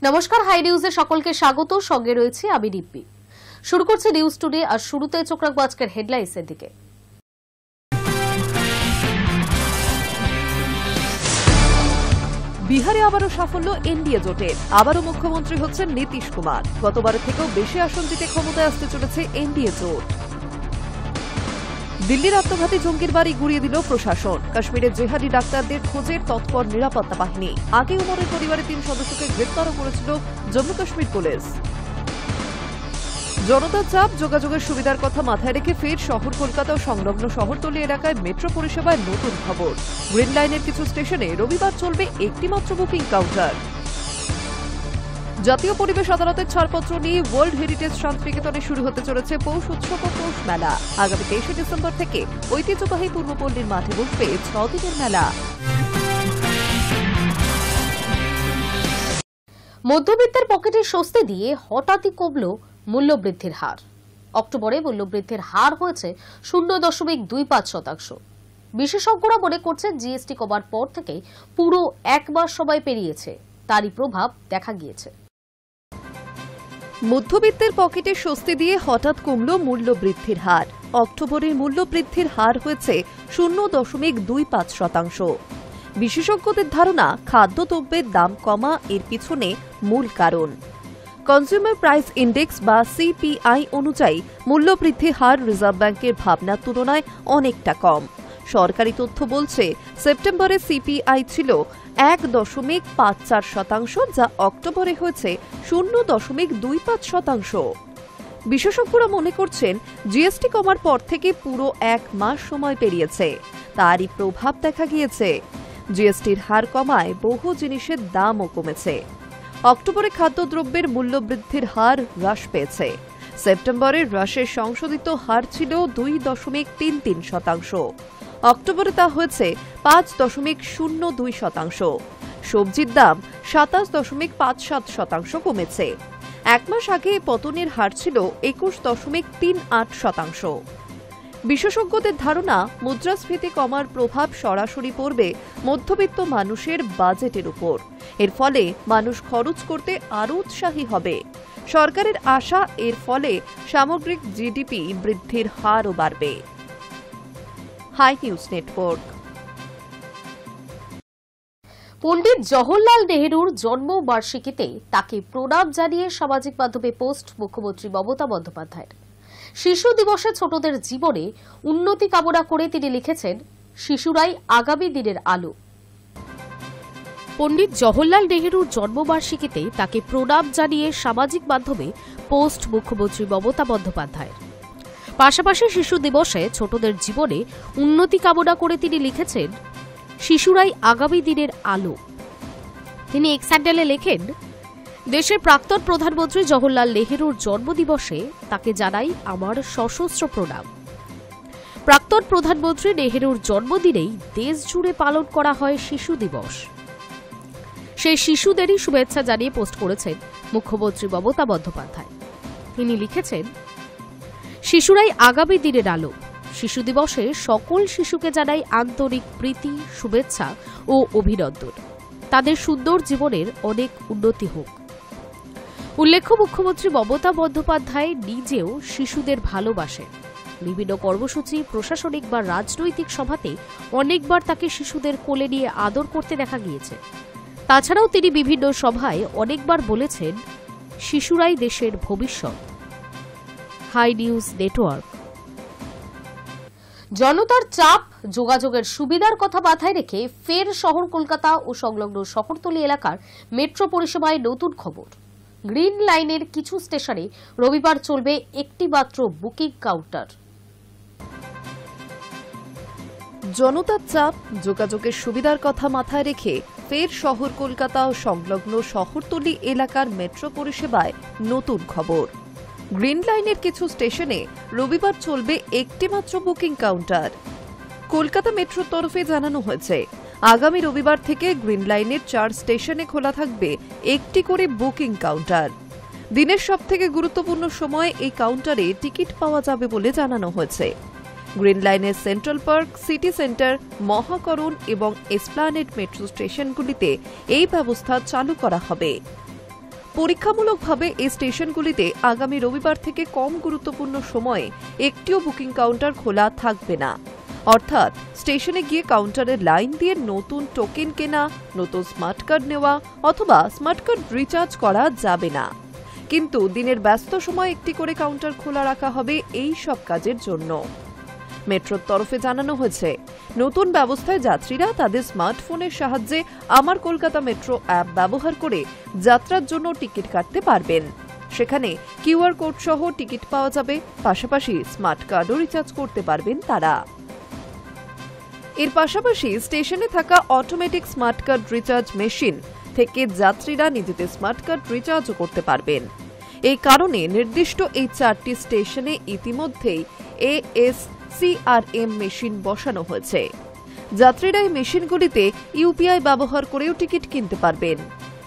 নমস্কার, হাই নিউজে সকলকে স্বাগত। সঙ্গে রয়েছে আমি দিব্যি। শুরু করছে নিউজ টুডে। আর শুরুতে চোখ রাখবো আজকের হেডলাইন্সের দিকে। বিহারে আবারও সাফল্য এনডিএ জোটের। আবারও মুখ্যমন্ত্রী হচ্ছেন নীতিশ কুমার। গতবারের থেকেও বেশি আসন জিতে ক্ষমতায় আসতে চলেছে এনডিএ জোট। দিল্লির আত্মঘাতী জঙ্গির বাড়ি গুড়িয়ে দিল প্রশাসন। কাশ্মীরের জেহাদি ডাক্তারদের খোঁজের তৎপর নিরাপত্তা বাহিনী। আগে উমরের পরিবারের 3 সদস্যকে গ্রেফতারও করেছিল জম্মু কাশ্মীর পুলিশ। জনতার চাপ, যোগাযোগের সুবিধার কথা মাথায় রেখে ফের শহর কলকাতা ও সংলগ্ন শহরতলি এলাকায় মেট্রো পরিষেবায় নতুন খবর। গ্রিন লাইনের কিছু স্টেশনে রবিবার চলবে একটিমাত্র বুকিং কাউন্টার। জাতীয় পরিবেশ আদালতের ছাড়পত্র নিয়ে ওয়ার্ল্ড হেরিটেজ শান্তিনিকেতনে শুরু হতে চলেছে পৌষ উৎসব ও পৌষ মেলা। আগামী 23 ডিসেম্বর থেকে ঐতিহ্যবাহী পূর্বপল্লীর মাঠে বসবে 6 দিনের মেলা। মধ্যবিত্তের পকেটে স্বস্তি দিয়ে হঠাৎই কমল মূল্যবৃদ্ধির হার। অক্টোবরে মূল্যবৃদ্ধির হার হয়েছে 0.25%। বিশেষজ্ঞরা মনে করছেন জিএসটি কমার পর থেকে পুরো এক মাস সময় পেরিয়েছে, তারই প্রভাব দেখা গিয়েছে। মধ্যবিত্তের পকেটে স্বস্তি দিয়ে হঠাৎ কমল মূল্যবৃদ্ধির হার। অক্টোবরের মূল্যবৃদ্ধির হার হয়েছে 0.25%। বিশেষজ্ঞদের ধারণা, খাদ্যদ্রব্যের দাম কমা এর পিছনে মূল কারণ। কনজিউমার প্রাইস ইন্ডেক্স বা সিপিআই অনুযায়ী মূল্যবৃদ্ধির হার রিজার্ভ ব্যাংকের ভাবনার তুলনায় অনেকটা কম। সরকারি তথ্য বলছে, সেপ্টেম্বরে সিপিআই ছিল 1.54%, যা অক্টোবরে হয়েছে 0.25%। বিশেষজ্ঞরা মনে করছেন, জিএসটি কমার পর থেকে পুরো এক মাস সময় পেরিয়েছে, তারই প্রভাব দেখা গিয়েছে। জিএসটির হার কমায় বহু জিনিসের দামও কমেছে। অক্টোবরে খাদ্যদ্রব্যের মূল্যবৃদ্ধির হার হ্রাস পেয়েছে। সেপ্টেম্বরে হ্রাসের সংশোধিত হার ছিল 2.33%। অক্টোবরে তা হয়েছে 5.02%। সবজির দাম 27.57% কমেছে। এক মাস আগে পতনের হার ছিল 21.38%। বিশেষজ্ঞদের ধারণা, মুদ্রাস্ফীতি কমার প্রভাব সরাসরি পড়বে মধ্যবিত্ত মানুষের বাজেটের উপর। এর ফলে মানুষ খরচ করতে আরও উৎসাহী হবে। সরকারের আশা, এর ফলে সামগ্রিক জিডিপি বৃদ্ধির হারও বাড়বে। Hi news network. Pandit Jawaharlal নেহরুর জন্মবার্ষিকীতে তাকে প্রণাম জানিয়ে সামাজিক মাধ্যমে পোস্ট মুখ্যমন্ত্রী মমতা বন্দ্যোপাধ্যায়ের। শিশু দিবসে ছোটদের জীবনে উন্নতি কামনা করে তিনি লিখেছেন, শিশুরাই আগামী দিনের আলো। পণ্ডিত জওহরলাল নেহরুর জন্মবার্ষিকীতে তাকে প্রণাম জানিয়ে সামাজিক মাধ্যমে পোস্ট মুখ্যমন্ত্রী মমতা বন্দ্যোপাধ্যায়ের। পাশাপাশি শিশু দিবসে ছোটদের জীবনে উন্নতি কামনা করে তিনি লিখেছেন, শিশুরাই আগামী দিনের আলো। তিনি এক্স হ্যান্ডেলে লেখেন, দেশের প্রাক্তন প্রধানমন্ত্রী জওহরলাল নেহরুর জন্মদিবসে তাকে জানাই আমার সশস্ত্র প্রণাম। প্রাক্তন প্রধানমন্ত্রী নেহরুর জন্মদিনেই দেশ জুড়ে পালন করা হয় শিশু দিবস। সেই শিশুদেরই শুভেচ্ছা জানিয়ে পোস্ট করেছেন মুখ্যমন্ত্রী মমতা বন্দ্যোপাধ্যায়। তিনি লিখেছেন, শিশুরাই আগামী দিনের আলো। শিশু দিবসে সকল শিশুকে জানাই আন্তরিক প্রীতি, শুভেচ্ছা ও অভিনন্দন। তাদের সুন্দর জীবনের অনেক উন্নতি হোক। উল্লেখ্য, মুখ্যমন্ত্রী মমতা বন্দ্যোপাধ্যায় নিজেও শিশুদের ভালোবাসেন। বিভিন্ন কর্মসূচি, প্রশাসনিক বা রাজনৈতিক সভাতে অনেকবার তাকে শিশুদের কোলে নিয়ে আদর করতে দেখা গিয়েছে। তাছাড়াও তিনি বিভিন্ন সভায় অনেকবার বলেছেন, শিশুরাই দেশের ভবিষ্যৎ। Hi news Network. জনতার চাপ, যোগাযোগের সুবিধার কথা মাথায় রেখে ফের শহর কলকাতা ও সংলগ্ন শহরতলি এলাকার মেট্রো পরিষেবায় নতুন খবর। গ্রিন লাইনের কিছু স্টেশনে রবিবার চলবে একটিমাত্র বুকিং কাউন্টার। জনতার চাপ, যোগাযোগের সুবিধার কথা মাথায় রেখে ফের শহর কলকাতা ও সংলগ্ন শহরতলি এলাকার মেট্রো পরিষেবায় নতুন খবর। গ্রিন লাইনের কিছু স্টেশনে রবিবার চলবে একটিমাত্র বুকিং কাউন্টার। কলকাতা মেট্রোর তরফে জানানো হয়েছে, আগামী রবিবার থেকে গ্রিন লাইনের 4 স্টেশনে খোলা থাকবে একটি করে বুকিং কাউন্টার। দিনের সবথেকে গুরুত্বপূর্ণ সময়ে এই কাউন্টারে টিকিট পাওয়া যাবে বলে জানানো হয়েছে। গ্রিন লাইনের সেন্ট্রাল পার্ক, সিটি সেন্টার, মহাকরণ এবং এসপ্লানেড মেট্রো স্টেশনগুলিতে এই ব্যবস্থা চালু করা হবে। পরীক্ষামূলকভাবে এই স্টেশনগুলিতে আগামী রবিবার থেকে কম গুরুত্বপূর্ণ সময়ে একটিও বুকিং কাউন্টার খোলা থাকবে না। অর্থাৎ স্টেশনে গিয়ে কাউন্টারের লাইন দিয়ে নতুন টোকেন কেনা, নতুন স্মার্ট কার্ড নেওয়া অথবা স্মার্ট কার্ড রিচার্জ করা যাবে না। কিন্তু দিনের ব্যস্ত সময় একটি করে কাউন্টার খোলা রাখা হবে এই সব কাজের জন্য। মেট্রোর তরফে জানানো হয়েছে, নতুন ব্যবস্থায় যাত্রীরা তাদের স্মার্টফোনের সাহায্যে আমার কলকাতা মেট্রো অ্যাপ ব্যবহার করে যাত্রার জন্য টিকিট কাটতে পারবেন। সেখানে কিউআর কোড সহ টিকিট পাওয়া যাবে, পাশাপাশি স্মার্ট কার্ডও রিচার্জ করতে পারবেন তারা। এর পাশাপাশি স্টেশনে থাকা automatic smart card recharge machine থেকে যাত্রীরা নিজেদের স্মার্ট কার্ড রিচার্জও করতে পারবেন। এই কারণে নির্দিষ্ট এই 4টি স্টেশনে ইতিমধ্যেই ASCRM মেশিন বসানো হয়েছে। যাত্রীরা এই মেশিনগুলিতে ইউপিআই ব্যবহার করেও টিকিট কিনতে পারবেন।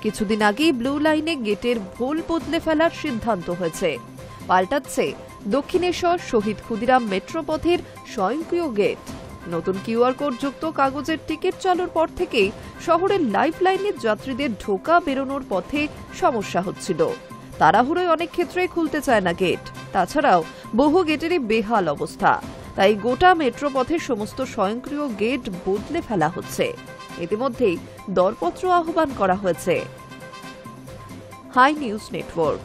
কিছুদিন আগেই ব্লু লাইনে গেটের ভোল বদলে ফেলার সিদ্ধান্ত হয়েছে। পাল্টাচ্ছে দক্ষিণেশ্বর শহীদ ক্ষুদিরাম মেট্রো পথের স্বয়ংক্রিয় গেট। নতুন কিউআর কোড যুক্ত কাগজের টিকিট চালুর পর থেকেই শহরের লাইফ লাইনের যাত্রীদের ঢোকা বেরোনোর পথে সমস্যা হচ্ছিল। তাড়াহুড়োয় অনেক ক্ষেত্রে খুলতে চায় না গেট। তাছাড়াও বহু গেটেরই বেহাল অবস্থা। তাই গোটা মেট্রো পথের সমস্ত স্বয়ংক্রিয় গেট বদলে ফেলা হচ্ছে। ইতিমধ্যেই দরপত্র আহ্বান করা হয়েছে। Hi news Network.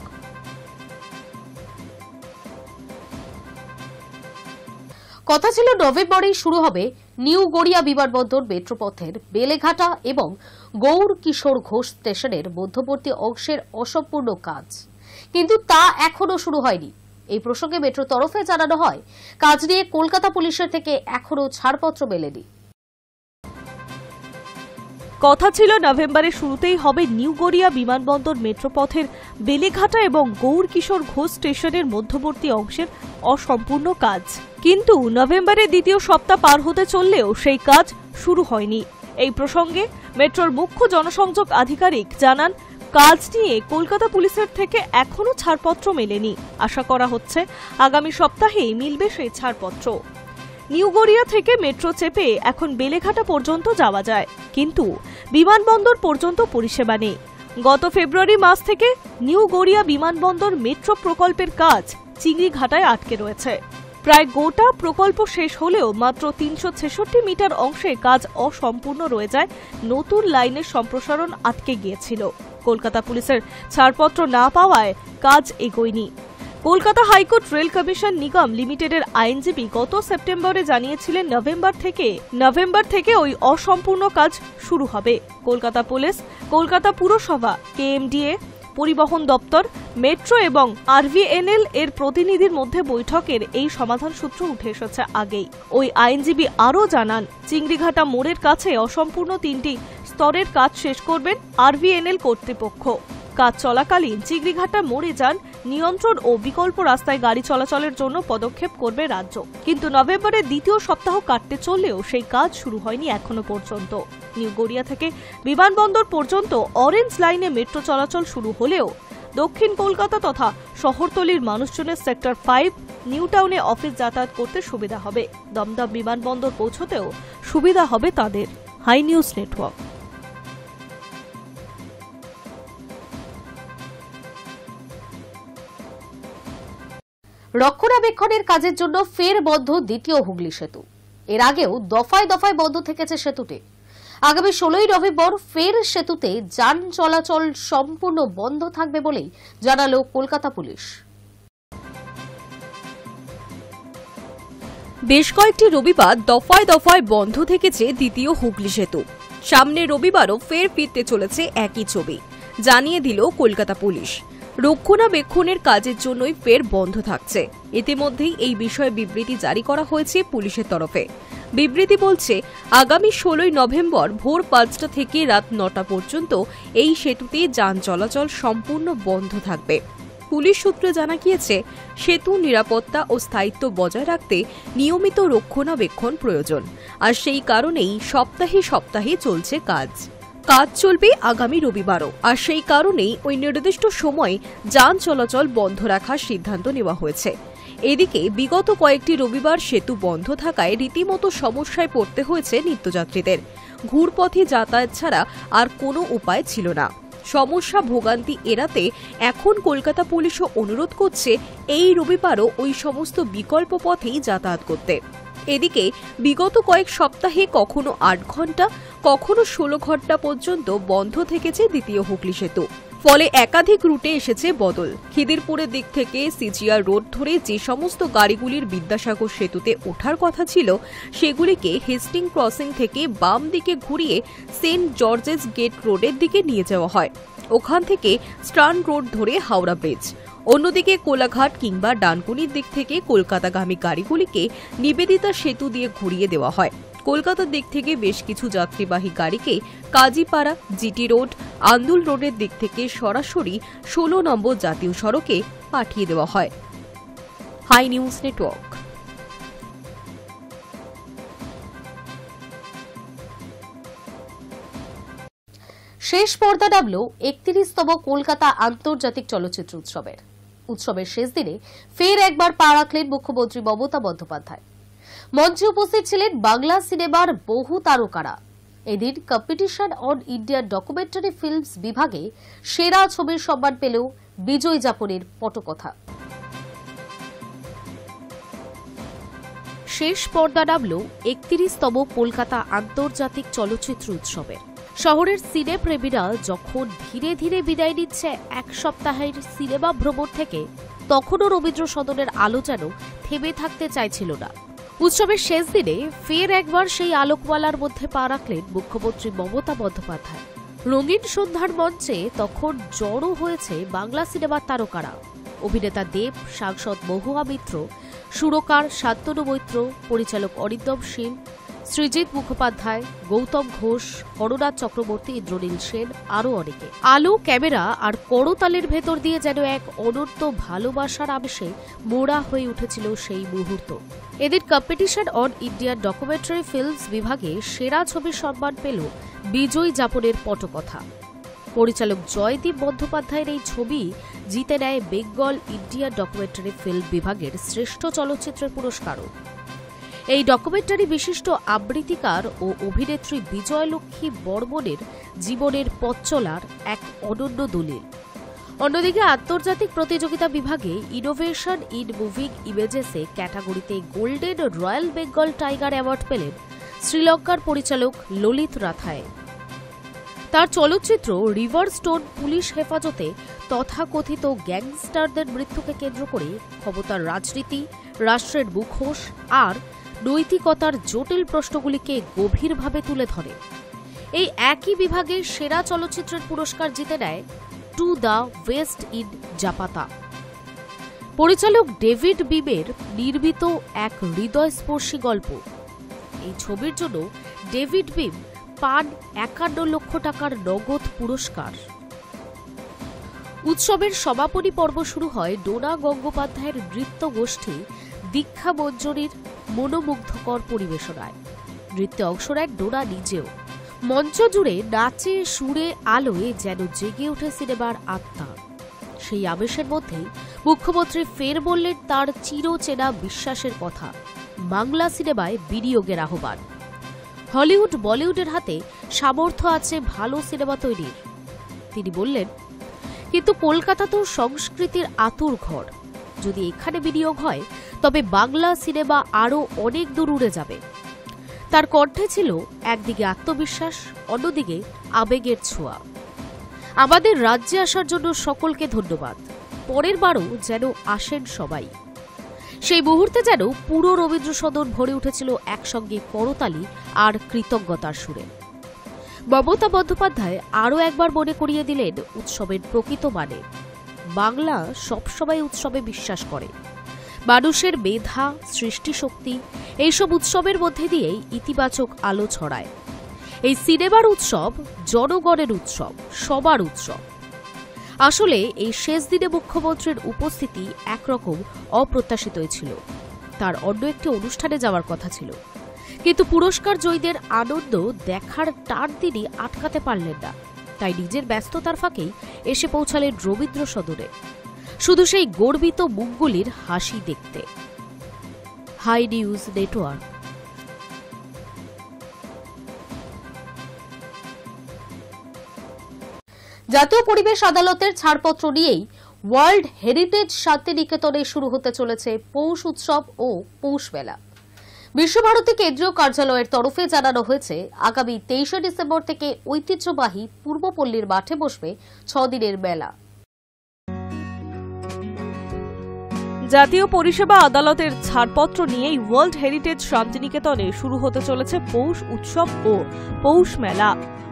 কথা ছিল নভেম্বরেই শুরু হবে নিউ গড়িয়া বিমানবন্দর মেট্রোপথের বেলেঘাটা এবং গৌর কিশোর ঘোষ স্টেশনের মধ্যবর্তী অংশের অসম্পূর্ণ কাজ, কিন্তু তা এখনো শুরু হয়নি। এই প্রসঙ্গে মেট্রোর তরফে জানানো হয়, কাজ নিয়ে কলকাতা পুলিশের থেকে এখনো ছাড়পত্র মেলেনি। কথা ছিল নভেম্বরের শুরুতেই হবে নিউ গড়িয়া বিমানবন্দর মেট্রোপথের বেলেঘাটা এবং গৌর কিশোর ঘোষ স্টেশনের মধ্যবর্তী অংশের অসম্পূর্ণ কাজ, কিন্তু নভেম্বরের দ্বিতীয় সপ্তাহ পার হতে চললেও সেই কাজ শুরু হয়নি। এই প্রসঙ্গে মেট্রোর মুখ্য জনসংযোগ আধিকারিক জানান, কাজ নিয়ে কলকাতা পুলিশের থেকে এখনো ছাড়পত্র মেলেনি। আশা করা হচ্ছে আগামী সপ্তাহেই মিলবে সেই ছাড়পত্র। নিউ গড়িয়া থেকে মেট্রো চেপে এখন বেলেঘাটা পর্যন্ত যাওয়া যায়, কিন্তু বিমানবন্দর পর্যন্ত পরিষেবা নেই। গত ফেব্রুয়ারি মাস থেকে নিউ গড়িয়া বিমানবন্দর মেট্রো প্রকল্পের কাজ চিংড়িঘাটায় আটকে রয়েছে। প্রায় গোটা প্রকল্প শেষ হলেও মাত্র 366 মিটার অংশে কাজ অসম্পূর্ণ রয়ে যায়। নতুন লাইনের সম্প্রসারণ আটকে গিয়েছিল। কলকাতা পুলিশের ছাড়পত্র না পাওয়ায় কাজ এগোয়নি। কলকাতা হাইকোর্ট রেল কমিশন নিগম লিমিটেডের আইনজীবী গত সেপ্টেম্বরে জানিয়েছিলেন, নভেম্বর থেকে ওই অসম্পূর্ণ কাজ শুরু হবে। কলকাতা পুলিশ, কলকাতা পুরসভা, কেএমডিএ, পরিবহন দপ্তর, মেট্রো এবং আরভিএনএল এর প্রতিনিধির মধ্যে বৈঠকের এই সমাধান সূত্র উঠে এসেছে আগেই। ওই আইনজীবী আরও জানান, চিংড়িঘাটা মোড়ের কাছে অসম্পূর্ণ 3টি স্তরের কাজ শেষ করবেন আরভিএনএল কর্তৃপক্ষ। কাজ চলাকালীন চিংড়িঘাটা মোড়ে যান নিয়ন্ত্রণ ও বিকল্প রাস্তায় গাড়ি চলাচলের জন্য পদক্ষেপ করবে রাজ্য। কিন্তু নভেম্বরের দ্বিতীয় সপ্তাহ কাটতে চললেও সেই কাজ শুরু হয়নি এখনো পর্যন্ত। নিউ গড়িয়া থেকে বিমানবন্দর পর্যন্ত অরেঞ্জ লাইনে মেট্রো চলাচল শুরু হলেও দক্ষিণ কলকাতা তথা শহরতলির মানুষজনের সেক্টর 5 নিউ টাউনে অফিস যাতায়াত করতে সুবিধা হবে। দমদম বিমানবন্দর পৌঁছতেও সুবিধা হবে তাদের। Hi news Network. রক্ষণাবেক্ষণের কাজের জন্য ফের বন্ধ দ্বিতীয় হুগলি সেতু। এর আগেও দফায় দফায় বন্ধ থেকেছে সেতুটি। আগামী 16ই নভেম্বর ফের সেতুতে যান চলাচল সম্পূর্ণ বন্ধ থাকবে বলেই জানালো কলকাতা পুলিশ। বেশ কয়েকটি রবিবার দফায় দফায় বন্ধ থেকেছে দ্বিতীয় হুগলি সেতু। সামনের রবিবারও ফের ফিরতে চলেছে একই ছবি, জানিয়ে দিল কলকাতা পুলিশ। রক্ষণাবেক্ষণের কাজের জন্যই ফের বন্ধ থাকছে। ইতিমধ্যেই এই বিষয়ে বিবৃতি জারি করা হয়েছে পুলিশের তরফে। বিবৃতি বলছে, আগামী 16ই নভেম্বর ভোর 5টা থেকে রাত 9টা পর্যন্ত এই সেতুতে যান চলাচল সম্পূর্ণ বন্ধ থাকবে। পুলিশ সূত্রে জানা গিয়েছে, সেতু নিরাপত্তা ও স্থায়িত্ব বজায় রাখতে নিয়মিত রক্ষণাবেক্ষণ প্রয়োজন, আর সেই কারণেই সপ্তাহে সপ্তাহে চলছে কাজ চলবে আগামী রবিবারও, আর সেই কারণেই ওই নির্দিষ্ট সময়ে যান চলাচল বন্ধ রাখার সিদ্ধান্ত নেওয়া হয়েছে। এদিকে বিগত কয়েকটি রবিবার সেতু বন্ধ থাকায় রীতিমতো সমস্যায় পড়তে হয়েছে নিত্যযাত্রীদের। ঘুরপথে যাতায়াত ছাড়া আর কোনো উপায় ছিল না। সমস্যা ভোগান্তি এড়াতে এখন কলকাতা পুলিশও অনুরোধ করছে এই রবিবারও ওই সমস্ত বিকল্প পথেই যাতায়াত করতে। এদিকে বিগত কয়েক সপ্তাহে কখনো 8 ঘন্টা কখনো 16 ঘন্টা পর্যন্ত বন্ধ থেকেছে দ্বিতীয় হুগলি সেতু। ফলে একাধিক রুটে এসেছে বদল। খিদিরপুরের দিক থেকে সিজিআর রোড ধরে যে সমস্ত গাড়িগুলির বিদ্যাসাগর সেতুতে ওঠার কথা ছিল সেগুলিকে হেস্টিং ক্রসিং থেকে বাম দিকে ঘুরিয়ে সেন্ট জর্জেস গেট রোডের দিকে নিয়ে যাওয়া হয়। ওখান থেকে স্ট্রান্ড রোড ধরে হাওড়া ব্রিজ। অন্যদিকে কোলাঘাট কিংবা ডানকুনির দিক থেকে কলকাতাগামী গাড়িগুলিকে নিবেদিতা সেতু দিয়ে ঘুরিয়ে দেওয়া হয়। কলকাতার দিক থেকে বেশ কিছু যাত্রীবাহী গাড়িকে কাজীপাড়া, জিটি রোড, আন্দুল রোডের দিক থেকে সরাসরি 16 নম্বর জাতীয় সড়কে পাঠিয়ে দেওয়া হয়। Hi news Network. শেষ পর্দা নামল 31তম কলকাতা আন্তর্জাতিক চলচ্চিত্র উৎসবের। উৎসবের শেষ দিনে ফের একবার পা রাখলেন মুখ্যমন্ত্রী মমতা বন্দ্যোপাধ্যায়। মঞ্চে উপস্থিত ছিলেন বাংলা সিনেমার বহু তারকারা। এদিন competition on Indian documentary films বিভাগে সেরা ছবির সম্মান পেল বিজয় যাপনের পটকথা। শেষ পর্দা নামল 31তম কলকাতা আন্তর্জাতিক চলচ্চিত্র উৎসবের। শহরের সিনেপ্রেমীরা যখন ধীরে ধীরে বিদায় নিচ্ছে এক সপ্তাহের সিনেমা ভ্রমণ থেকে, তখনও রবীন্দ্র সদনের আলো যেন থেমে থাকতে চাইছিল না। উৎসবের শেষ দিনে ফের একবার সেই আলোকমালার মধ্যে পা রাখলেন মুখ্যমন্ত্রী মমতা বন্দ্যোপাধ্যায়। রঙিন সন্ধ্যার মঞ্চে তখন জড়ো হয়েছে বাংলা সিনেমার তারকারা। অভিনেতা দেব, সাংসদ মহুয়া মিত্র, সুরকার শান্তনু মৈত্র, পরিচালক অরিন্দম শীল, সৃজিত মুখোপাধ্যায়, গৌতম ঘোষ, হরনাথ চক্রবর্তী, ইন্দ্রনীল সেন, আরও অনেকে। আলো, ক্যামেরা আর করতালের ভেতর দিয়ে যেন এক অনন্ত ভালোবাসার আবেশে মোড়া হয়ে উঠেছিল সেই মুহূর্ত। এদিন competition on Indian documentary films বিভাগে সেরা ছবির সম্মান পেল বিজয় যাপনের পটকথা। পরিচালক জয়দীপ বন্দ্যোপাধ্যায়ের এই ছবি জিতে নেয় বেঙ্গল ইন্ডিয়ান ডকুমেন্টারি ফিল্ম বিভাগের শ্রেষ্ঠ চলচ্চিত্রের পুরস্কারও। এই ডকুমেন্টারি বিশিষ্ট আবৃত্তিকার ও অভিনেত্রী বিজয়লক্ষ্মী বর্মনের জীবনের পথ চলার এক অনন্য দলিল। অন্যদিকে আন্তর্জাতিক প্রতিযোগিতা বিভাগে ইনোভেশন ইন মুভিং ইমেজেসে ক্যাটাগরিতে golden royal Bengal tiger award পেলেন শ্রীলঙ্কার পরিচালক ললিত রাথায়। তার চলচ্চিত্র রিভার স্টোন পুলিশ হেফাজতে তথাকথিত গ্যাংস্টারদের মৃত্যুকে কেন্দ্র করে ক্ষমতার রাজনীতি, রাষ্ট্রের মুখোশ আর নৈতিকতার জটিল প্রশ্নগুলিকে গভীরভাবে তুলে ধরে। এই একই বিভাগে সেরা চলচ্চিত্রের পুরস্কার জিতে নেয় টু দ্য ওয়েস্ট ইন জাপাতা। পরিচালক ডেভিড বিমের নির্মিত এক হৃদয়স্পর্শী গল্প। এই ছবির জন্য ডেভিড বিম পান 51 লক্ষ টাকার নগদ পুরস্কার। উৎসবের সমাপনী পর্ব শুরু হয় ডোনা গঙ্গোপাধ্যায়ের নৃত্য গোষ্ঠী দীক্ষা মঞ্জরির মনোমুগ্ধকর পরিবেশনায়। নৃত্যে অংশ নেন ডোনা নিজেও। মঞ্চ জুড়ে নাচে সুরে আলোয় যেন জেগে ওঠে সিনেমার আত্মা। সেই আবেশের মধ্যেই মুখ্যমন্ত্রী ফের বললেন তার চিরচেনা বিশ্বাসের কথা, বাংলা সিনেমায় বিনিয়োগের আহ্বান। হলিউড বলিউডের হাতে সামর্থ্য আছে ভালো সিনেমা তৈরির। তিনি বললেন, কিন্তু কলকাতা তো সংস্কৃতির আতুর ঘর। যদি এখানে বিনিয়োগ হয় তবে বাংলা সিনেমা আরও অনেক দূর উড়ে যাবে। তার কণ্ঠে ছিল একদিকে আত্মবিশ্বাস, অন্যদিকে আবেগের ছোঁয়া। আমাদের রাজ্যে আসার জন্য সকলকে ধন্যবাদ। পরের বারও যেন আসেন সবাই। সেই মুহূর্তে যেন পুরো রবীন্দ্র সদন ভরে উঠেছিল একসঙ্গে করতালি আর কৃতজ্ঞতার সুরে। মমতা বন্দ্যোপাধ্যায় আরও একবার মনে করিয়ে দিলেন উৎসবের প্রকৃত মানে। বাংলা সবসময় উৎসবে বিশ্বাস করে। মানুষের মেধা, সৃষ্টিশক্তি এইসব উৎসবের মধ্যে দিয়েই ইতিবাচক আলো ছড়ায়। এই সিনেমার উৎসব জনগণের উৎসব, সবার উৎসব। আসলে এই শেষ দিনে মুখ্যমন্ত্রীর উপস্থিতি একরকম অপ্রত্যাশিতই ছিল। তার অন্য একটি অনুষ্ঠানে যাওয়ার কথা ছিল, কিন্তু পুরস্কার জয়ীদের আনন্দ দেখার টান তিনি আটকাতে পারলেন না। তাই নিজের ব্যস্ততার ফাঁকেই এসে পৌঁছালেন রবীন্দ্র সদনে, শুধু সেই গর্বিত মুখগুলির হাসি দেখতে। Hi news Network. জাতীয় পরিবেশ আদালতের ছাড়পত্র নিয়েই ওয়ার্ল্ড হেরিটেজ শান্তিনিকেতনে শুরু হতে চলেছে পৌষ উৎসব ও পৌষ মেলা। বিশ্বভারতী কেন্দ্রীয় কার্যালয়ের তরফে জানানো হয়েছে, আগামী 23 ডিসেম্বর থেকে ঐতিহ্যবাহী পূর্বপল্লীর মাঠে বসবে 6 দিনের মেলা। জাতীয় পরিষেবা আদালতের ছাড়পত্র নিয়েই ওয়ার্ল্ড হেরিটেজ শান্তিনিকেতনে শুরু হতে চলেছে পৌষ উৎসব ও পৌষ মেলা।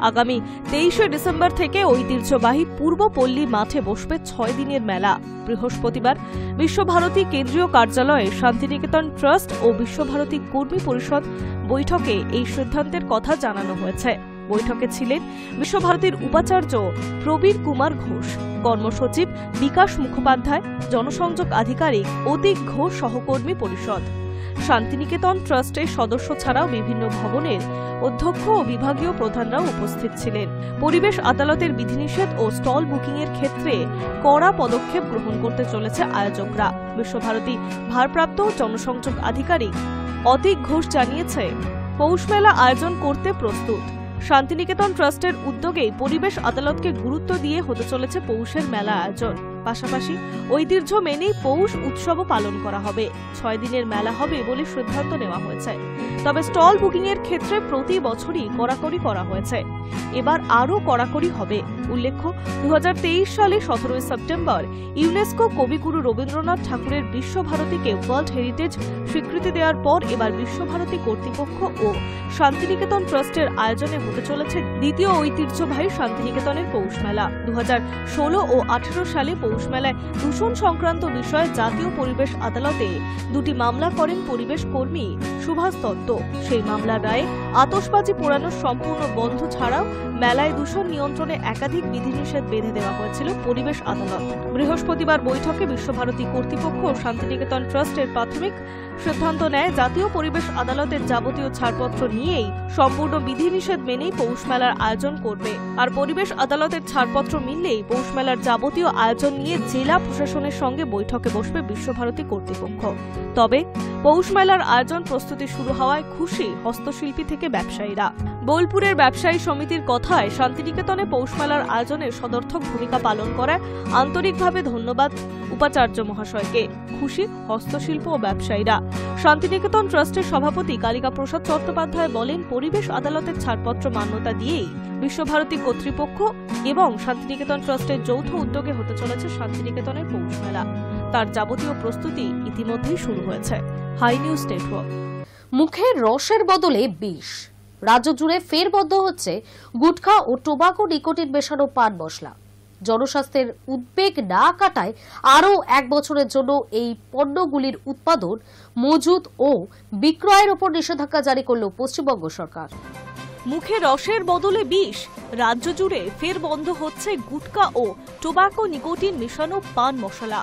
আগামী 23 ডিসেম্বর থেকে ঐতিহ্যবাহী পূর্বপল্লী মাঠে বসবে 6 দিনের মেলা। বৃহস্পতিবার বিশ্বভারতী কেন্দ্রীয় কার্যালয়ে শান্তিনিকেতন ট্রাস্ট ও বিশ্বভারতী কর্মী পরিষদ বৈঠকে এই সিদ্ধান্তের কথা জানানো হয়েছে। বৈঠকে ছিলেন বিশ্বভারতীর উপাচার্য প্রবীর কুমার ঘোষ, কর্মসচিব বিকাশ মুখোপাধ্যায়, জনসংযোগ আধিকারিক অতীক ঘোষ সহকর্মী পরিষদ। শান্তিনিকেতন ট্রাস্টের সদস্য ছাড়াও বিভিন্ন ভবনের অধ্যক্ষ ও বিভাগীয় প্রধানরাও উপস্থিত ছিলেন। পরিবেশ আদালতের বিধিনিষেধ ও স্টল বুকিং এর ক্ষেত্রে কড়া পদক্ষেপ গ্রহণ করতে চলেছে আয়োজকরা। বিশ্বভারতী ভারপ্রাপ্ত জনসংযোগ আধিকারিক অতীক ঘোষ জানিয়েছে, পৌষ মেলা আয়োজন করতে প্রস্তুত। শান্তিনিকেতন ট্রাস্টের উদ্যোগেই পরিবেশ আদালতকে গুরুত্ব দিয়ে হতে চলেছে পৌষের মেলা আয়োজন। পাশাপাশি ঐতিহ্য মেনেই পৌষ উৎসবও পালন করা হবে। 6 দিনের মেলা হবে বলে সিদ্ধান্ত নেওয়া হয়েছে। তবে স্টল বুকিং এর ক্ষেত্রে প্রতি বছরই কড়াকড়ি করা হয়েছে, এবার আরও কড়াকড়ি হবে। উল্লেখ্য, 2023 সালে 17 সেপ্টেম্বর ইউনেস্কো কবিগুরু রবীন্দ্রনাথ ঠাকুরের বিশ্বভারতীকে ওয়ার্ল্ড হেরিটেজ স্বীকৃতি দেওয়ার পর এবার বিশ্বভারতী কর্তৃপক্ষ ও শান্তিনিকেতন ট্রাস্টের আয়োজনে হতে চলেছে দ্বিতীয় ঐতিহ্যবাহী শান্তিনিকেতনের পৌষ মেলা। 2016 ও 18 সালে পৌষ মেলায় দূষণ সংক্রান্ত বিষয়ে জাতীয় পরিবেশ আদালতে 2টি মামলা করেন পরিবেশ কর্মী সুভাষ দত্ত। সেই মামলার রায়ে আতশবাজি পোড়ানো সম্পূর্ণ বন্ধ ছাড়াও মেলায় দূষণ নিয়ন্ত্রণে একাধিক বিধিনিষেধ বেঁধে দেওয়া হয়েছিল পরিবেশ আদালত। বৃহস্পতিবার বৈঠকে বিশ্বভারতী কর্তৃপক্ষ ও শান্তিনিকেতন ট্রাস্টের প্রাথমিক সিদ্ধান্ত নেয়, জাতীয় পরিবেশ আদালতের যাবতীয় ছাড়পত্র নিয়েই সম্পূর্ণ বিধিনিষেধ মেনেই পৌষ মেলার আয়োজন করবে। আর পরিবেশ আদালতের ছাড়পত্র মিললেই পৌষ মেলার যাবতীয় আয়োজন নিয়ে জেলা প্রশাসনের সঙ্গে বৈঠকে বসবে বিশ্বভারতী কর্তৃপক্ষ। তবে পৌষ মেলার আয়োজন প্রস্তুতি শুরু হওয়ায় খুশি হস্তশিল্পী থেকে ব্যবসায়ীরা। বোলপুরের ব্যবসায়ী সমিতির কথায়, শান্তিনিকেতনে পৌষ মেলার আয়োজনে সদর্থক ভূমিকা পালন করায় আন্তরিকভাবে ধন্যবাদ উপাচার্য মহাশয়কে। খুশি হস্তশিল্প ও ব্যবসায়ীরা। শান্তিনিকেতন ট্রাস্টের সভাপতি কালিকা প্রসাদ চট্টোপাধ্যায় বলেন, পরিবেশ আদালতের ছাড়পত্র মান্যতা দিয়েই বিশ্বভারতী কর্তৃপক্ষ এবং শান্তিনিকেতন ট্রাস্টের যৌথ উদ্যোগে হতে চলেছে শান্তিনিকেতনের পৌষ মেলা। তার যাবতীয় প্রস্তুতি ইতিমধ্যেই শুরু হয়েছে। Hi news Network. মুখের রসের বদলে বিষ। রাজ্য জুড়ে ফের বন্ধ হচ্ছে গুটখা ও টোবাকো নিকোটিন মেশানো পান মশলা। জনস্বাস্থ্যের উদ্বেগ না কাটায় আরও 1 বছরের জন্য এই পণ্যগুলির উৎপাদন, মজুত ও বিক্রয়ের উপর নিষেধাজ্ঞা জারি করল পশ্চিমবঙ্গ সরকার। মুখে রসের বদলে বিষ। রাজ্য জুড়ে ফের বন্ধ হচ্ছে গুটকা ও টোবাকো নিকোটিন মেশানো পান মশলা।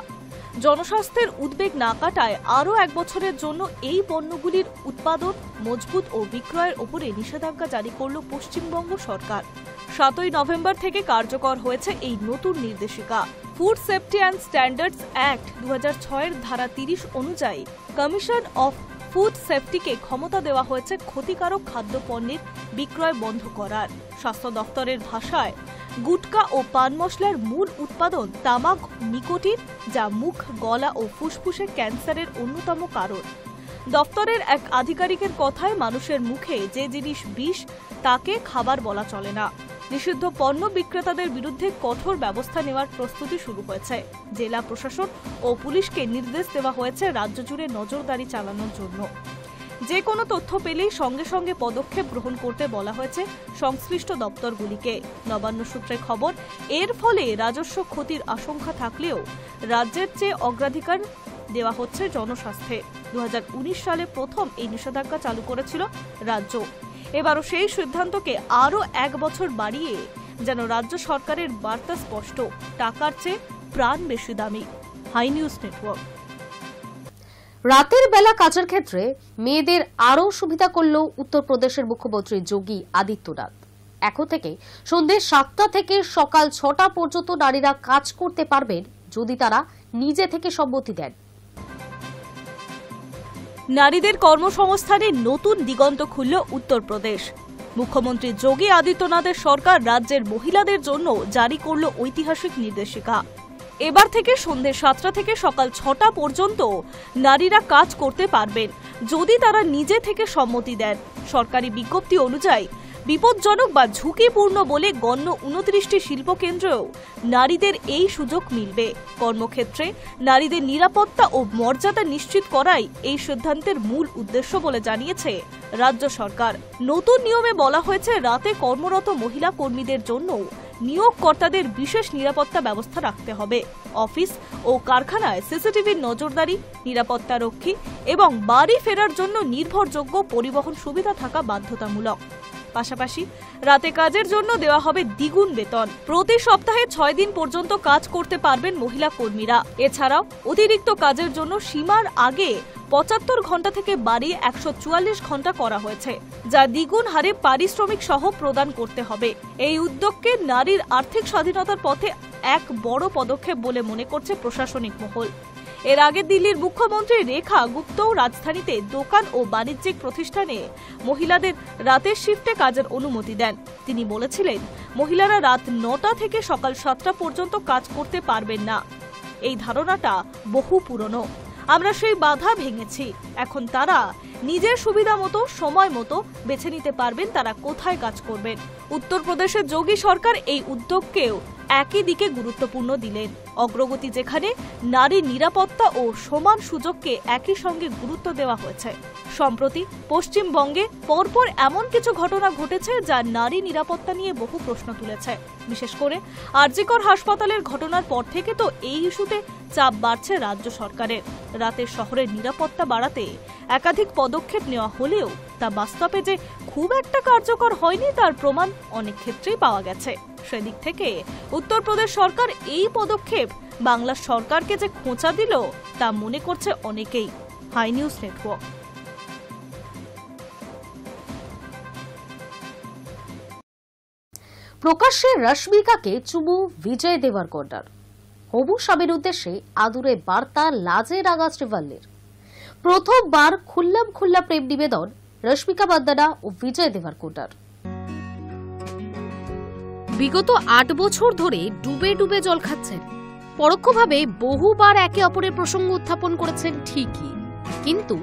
জনস্বাস্থ্যের উদ্বেগ না কাটায় আরও 1 বছরের জন্য এই পণ্যগুলির উৎপাদন, মজবুত ও বিক্রয়ের উপরে নিষেধাজ্ঞা জারি করল পশ্চিমবঙ্গ সরকার। 7 নভেম্বর থেকে কার্যকর হয়েছে এই নতুন নির্দেশিকা। Food safety and standards act 2006 ধারা 30 অনুযায়ী কমিশন অফ ফুড সেফটিকে ক্ষমতা দেওয়া হয়েছে ক্ষতিকারক খাদ্যপণ্যের বিক্রয় বন্ধ করার। স্বাস্থ্য দপ্তরের ভাষায়, গুটকা ও পান মশলার মূল উৎপাদন তামাক নিকোটিন, যা মুখ, গলা ও ফুসফুসের ক্যান্সারের অন্যতম কারণ। দপ্তরের এক আধিকারিকের কথায়, মানুষের মুখে যে জিনিস বিষ তাকে খাবার বলা চলে না। নিষিদ্ধ পণ্য বিক্রেতাদের বিরুদ্ধে কঠোর ব্যবস্থা নেওয়ার প্রস্তুতি শুরু হয়েছে। জেলা প্রশাসন ও পুলিশকে নির্দেশ দেওয়া হয়েছে রাজ্য জুড়ে নজরদারি চালানোর জন্য। যে কোনো তথ্য পেলেই সঙ্গে সঙ্গে পদক্ষেপ গ্রহণ করতে বলা হয়েছে সংশ্লিষ্ট দপ্তরগুলিকে। নবান্ন সূত্রে খবর, এর ফলে রাজস্ব ক্ষতির আশঙ্কা থাকলেও রাজ্যের চেয়ে অগ্রাধিকার দেওয়া হচ্ছে জনস্বাস্থ্যে। 2019 সালে প্রথম এই নিষেধাজ্ঞা চালু করেছিল রাজ্য। এবারও সেই সিদ্ধান্তকে আরও 1 বছর বাড়িয়ে যেন রাজ্য সরকারের বার্তা স্পষ্ট, টাকার চেয়ে প্রাণ বেশি দামি। Hi news Network. রাতের বেলা কাজের ক্ষেত্রে মেয়েদের আরও সুবিধা করল উত্তরপ্রদেশের মুখ্যমন্ত্রী যোগী আদিত্যনাথ। এখন থেকে সন্ধ্যে 7টা থেকে সকাল 6টা পর্যন্ত নারীরা কাজ করতে পারবেন, যদি তারা নিজে থেকে সম্মতি দেন। নারীদের কর্মসংস্থানে নতুন দিগন্ত খুলল উত্তরপ্রদেশ। মুখ্যমন্ত্রী যোগী আদিত্যনাথের সরকার রাজ্যের মহিলাদের জন্য জারি করল ঐতিহাসিক নির্দেশিকা। এবার থেকে সন্ধ্যে 7টা থেকে সকাল 6টা পর্যন্ত নারীরা কাজ করতে পারবেন, যদি তারা নিজে থেকে সম্মতি দেন। সরকারি বিজ্ঞপ্তি অনুযায়ী বিপজ্জনক বা ঝুঁকিপূর্ণ বলে গণ্য 29টি শিল্পকেন্দ্রেও নারীদের এই সুযোগ মিলবে। কর্মক্ষেত্রে নারীদের নিরাপত্তা ও মর্যাদা নিশ্চিত করাই এই সিদ্ধান্তের মূল উদ্দেশ্য বলে জানিয়েছে রাজ্য সরকার। নতুন নিয়মে বলা হয়েছে, রাতে কর্মরত মহিলা কর্মীদের জন্য নিয়োগকর্তাদের বিশেষ নিরাপত্তা ব্যবস্থা রাখতে হবে। অফিস ও কারখানায় সিসিটিভির নজরদারি, নিরাপত্তারক্ষী এবং বাড়ি ফেরার জন্য নির্ভরযোগ্য পরিবহন সুবিধা থাকা বাধ্যতামূলক। পাশাপাশি রাতে কাজের জন্য দেওয়া হবে দ্বিগুণ বেতন। প্রতি সপ্তাহে 6 দিন পর্যন্ত কাজ করতে পারবেন মহিলা কর্মীরা। এছাড়াও অতিরিক্ত কাজের জন্য সীমার আগে 75 ঘন্টা থেকে বাড়িয়ে 144 ঘন্টা করা হয়েছে, যা দ্বিগুণ হারে পারিশ্রমিক সহ প্রদান করতে হবে। এই উদ্যোগকে নারীর আর্থিক স্বাধীনতার পথে এক বড় পদক্ষেপ বলে মনে করছে প্রশাসনিক মহল। এর আগে দিল্লির মুখ্যমন্ত্রী রেখা গুপ্তও রাজধানীতে দোকান ও বাণিজ্যিক প্রতিষ্ঠানে মহিলাদের রাতের শিফটে কাজের অনুমতি দেন। তিনি বলেছিলেন, মহিলারা রাত 9টা থেকে সকাল 7টা পর্যন্ত কাজ করতে পারবেন না। এই ধারণাটা বহু পুরনো। আমরা সেই বাধা ভেঙেছি। এখন তারা নিজের সুবিধা মতো, সময় মতো বেছে নিতে পারবেন তারা কোথায় কাজ করবেন। উত্তরপ্রদেশের যোগী সরকার এই উদ্যোগকেও একই দিকে গুরুত্বপূর্ণ দিলেন। অগ্রগতি যেখানে নারীর নিরাপত্তা ও সমান সুযোগকে একই সঙ্গে গুরুত্ব দেওয়া হয়েছে। সম্প্রতি পশ্চিমবঙ্গে পরপর এমন কিছু ঘটনা ঘটেছে যা নারী নিরাপত্তা নিয়ে বহু প্রশ্ন তুলেছে। বিশেষ করে আরজিকর হাসপাতালের ঘটনার পর থেকে তো এই ইস্যুতে চাপ বাড়ছে রাজ্য সরকারের। রাতের শহরের নিরাপত্তা বাড়াতে একাধিক পদক্ষেপ নেওয়া হলেও তা বাস্তবে যে খুব একটা কার্যকর হয়নি তার প্রমাণ অনেক ক্ষেত্রেই পাওয়া গেছে। সেদিক থেকে উত্তরপ্রদেশ সরকার এই পদক্ষেপ বাংলা সরকারকে যে খোঁচা দিল তা মনে করছে অনেকেই। Hi news Network. প্রকাশ্যে রশ্মিকাকে চুমু বিজয় দেবরকোন্ডার। হবু স্বামীর উদ্দেশ্যে আদুরে বার্তা লাজে রাগা শ্রীবল্লীর। প্রথমবার খুল্লা প্রেম নিবেদন রশ্মিকা মান্দানা ও বিজয় দেবরকোন্ডার। বিগত 8 বছর ধরে ডুবে ডুবে জল খাচ্ছেন। পরোক্ষভাবে বহুবার একে অপরের প্রসঙ্গ উত্থাপন করেছেন ঠিকই, কিন্তু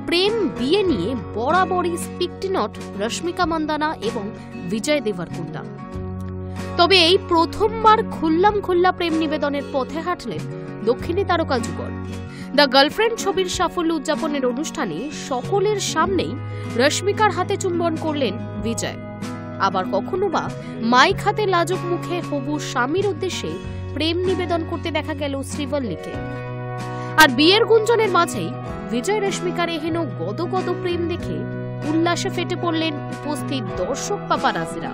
প্রেম বিয়ে নিয়ে বরাবরই স্পিকটি নট রশ্মিকা মান্দানা এবং বিজয় দেবরকোন্ডা। তবে এই প্রথমবার খুল্লা প্রেম নিবেদনের পথে হাঁটলেন দক্ষিণী তারকা যুগল। দ্য গার্লফ্রেন্ড ছবির সাফল্য উদযাপনের অনুষ্ঠানে সকলের সামনেই রশ্মিকার হাতে চুম্বন করলেন বিজয়। আবার কখনো বা মাইক হাতে লাজুক মুখে হবু স্বামীর উদ্দেশ্যে প্রেম নিবেদন করতে দেখা গেল শ্রীবল্লীকে। আর বিয়ের গুঞ্জনের মাঝেই বিজয় রশ্মিকার এহেন গদগদ প্রেম দেখে উল্লাসে ফেটে পড়লেন উপস্থিত দর্শক পাপারাজিরা।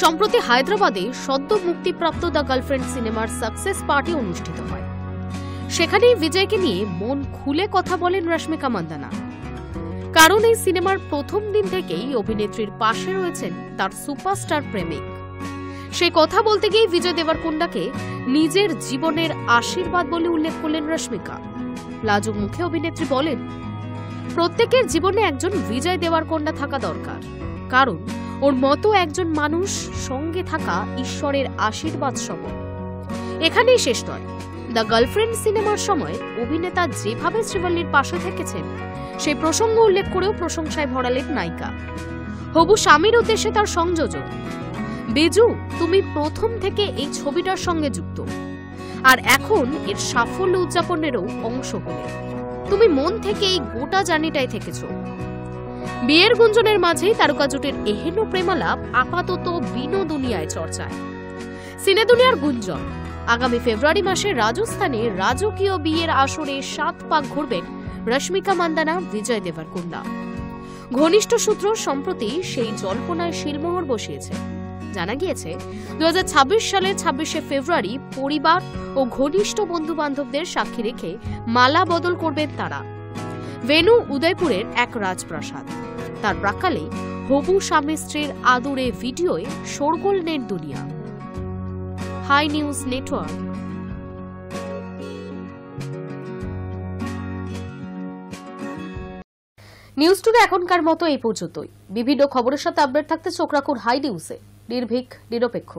সম্প্রতি হায়দ্রাবাদে সদ্য মুক্তিপ্রাপ্ত দ্য গার্লফ্রেন্ড সিনেমার সাকসেস পার্টি অনুষ্ঠিত হয়। সেখানেই বিজয়কে নিয়ে মন খুলে কথা বলেন রশ্মিকা মান্দানা। কারণ এই সিনেমার প্রথম দিন থেকেই অভিনেত্রীর পাশে রয়েছেন তার সুপারস্টার প্রেমিক। সেই কথা বলতে গিয়ে বিজয় দেবরকোন্ডাকে নিজের জীবনের আশীর্বাদ বলে উল্লেখ করলেন রশ্মিকা। লাজুক মুখে অভিনেত্রী বলেন, প্রত্যেকের জীবনে একজন বিজয় দেবরকোন্ডা থাকা দরকার, কারণ ওর মতো একজন মানুষ সঙ্গে থাকা ঈশ্বরের আশীর্বাদ সম। এখানেই শেষ নয়, দ্য গার্লফ্রেন্ড সিনেমার সময় অভিনেতা যেভাবে শ্রীবল্লীর পাশে থেকেছেন সেই প্রসঙ্গ উল্লেখ করেও প্রশংসায় ভরালেন নায়িকা। হবু স্বামীর উদ্দেশ্যে তার সংযোজন, বেজু তুমি প্রথম থেকে এই ছবিটার সঙ্গে যুক্ত, আর এখন এর সাফল্য উদযাপনেরও অংশ হলে তুমি মন থেকে এই গোটা জার্নিটাই থেকেছ। বিয়ের গুঞ্জনের মাঝেই তারকা জুটের এহেন প্রেমালাপ আপাতত বিনোদুনিয়ায় চর্চায়। সিনে দুনিয়ার গুঞ্জন, আগামী ফেব্রুয়ারি মাসে রাজস্থানে রাজকীয় বিয়ের আসরে 7 পাক ঘুরবেন রশ্মিকা মান্দানা বিজয় দেবরকোন্ডা। ঘনিষ্ঠ সূত্র সম্প্রতি সেই জল্পনায় শিলমোহর বসিয়েছে। জানা গিয়েছে 2026 সালের 26শে ফেব্রুয়ারি পরিবার ও ঘনিষ্ঠ বন্ধু বান্ধবদের সাক্ষী রেখে মালা বদল করবেন তারা। ভেন্যু উদয়পুরের এক রাজপ্রাসাদ। তার প্রাক্কালেই হবু স্বামী স্ত্রীর আদুরে ভিডিওয় শোরগোল নেট দুনিয়া। Hi news Network. News today এখনকার মতো এই পর্যন্তই। বিভিন্ন খবরের সাথে আপডেট থাকতে চোখ রাখুন হাই নিউজে। নির্ভীক, নিরপেক্ষ।